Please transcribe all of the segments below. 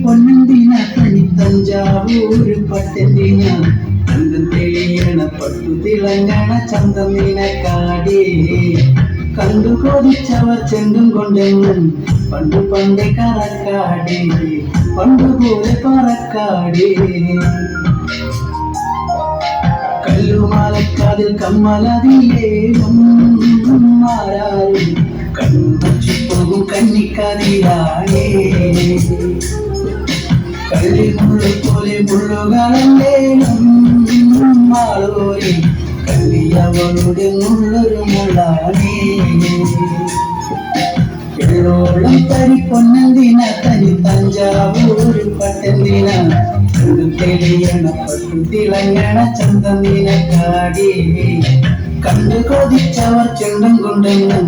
പൊന്നെന്തിന തനി തഞ്ചാവൂര് പട്ടെന്തിന ചന്തം തെളിയണ പട്ടു തിളങ്ങണ ചന്തം നിനക്കാടേ കണ്ടു കൊതിച്ചവർ ചെണ്ടും കൊണ്ടെന്നും പണ്ടു പണ്ടേ കറക്കാടേ പണ്ടുപോലെ പറക്കാടേ കല്ലുമാലക്കാതിൽ കമ്മലതിലേലും ആരാരും കണ്ണു പോകും കന്നിക്കതിരാണേ കള്ളി മുള്ളു പോലെ മുള്ളുകളല്ലേലും മാളൂരി കല്ലിയവളുടെ മുള്ളൊരു മുള്ളാണേ എള്ളോളം തരി പൊന്നെന്തിന തനി തഞ്ചാവൂര് പട്ടെന്തിന തെളിയണ പട്ടു തിളങ്ങണ ചന്തം നിനക്കാടേ കണ്ടു കൊതിച്ചവർ ചെണ്ടും കൊണ്ടെന്നും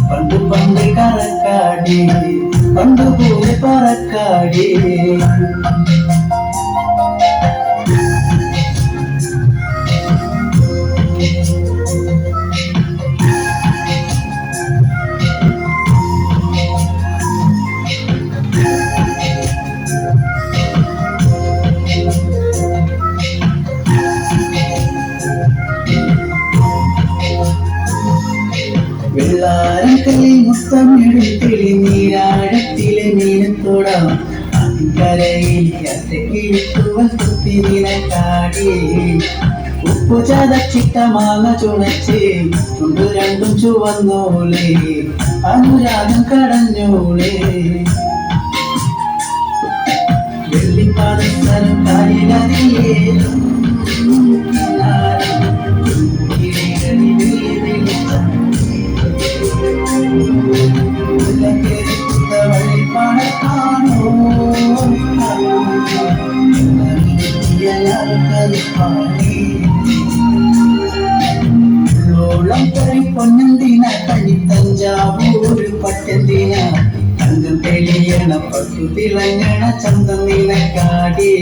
പണ്ടു പണ്ട് കറക്കാടേ പണ്ടുപോലെ പറക്കാടേ വെള്ളാരക്കലി മുത്തമിടും തെളിനീരാഴത്തിലെ മീനത്തോടാം അതിൻകരയിൽ യാത്രക്കിട്ടുവൻ കുത്തി നിനക്കാടേ ഉപ്പു ചതച്ചിട്ട മാങ്ങ ചുണച്ച് ചുണ്ടു രണ്ടും ചുവന്നോളേ അനുരാഗം കടഞ്ഞോളേ വെള്ളിപ്പാദസ്ഥലം കാലിലതിയേലും ോളം തരി പൊന്നെന്തിന തനി തഞ്ചാവൂര് പട്ടെന്തിന തങ്കം തെളിയണ പട്ടു തിളങ്ങണ ചന്തം നിനക്കാടേ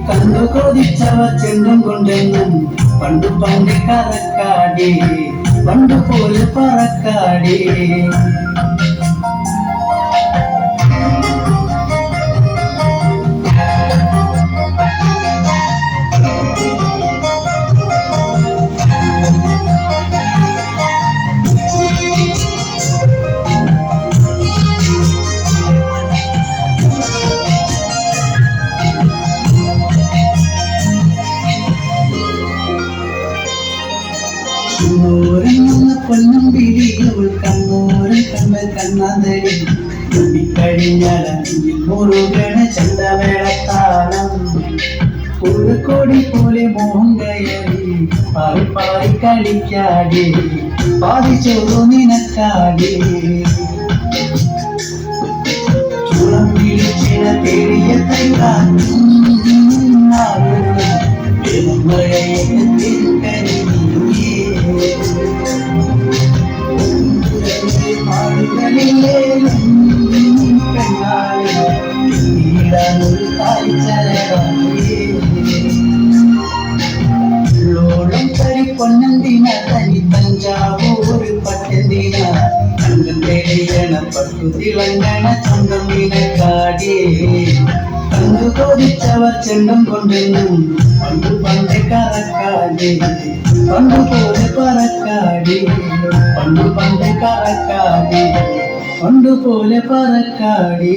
കണ്ടു കൊതിച്ചവർ ചെണ്ടും കൊണ്ടെന്നും പണ്ടു പണ്ട് കറക്കാടേ പണ്ടുപോലെ പറക്കാടേ പൊന്നും പിടികൾ കണ്ണൂരൻ കണ്ട കണ്ണാന്തടി കഴിഞ്ഞാൽ മുറുകണ ചന്തവേളത്താളം കോഴി പോലെ മോഹം കയറി പാറി പാറി കളിക്കാടേ പാതിച്ചോറു നിനക്കാടേ ചൂളം വിളിച്ചിട തേടിയ തൈകാനും ോളം തരി പൊന്നെന്തിന തനി തഞ്ചാവൂര് പട്ടെന്തിന ചന്തം തെളിയണ പട്ടു തിളങ്ങണ ചന്തം നിനക്കാടേ കണ്ടു കൊതിച്ചവർ ചെണ്ടും കൊണ്ടെന്നും പണ്ടു പണ്ട് കറക്കാടേ പണ്ടുപോലെ പറക്കാടേ പണ്ടു പണ്ട് കറക്കാടേ പണ്ടുപോലെ പറക്കാടേ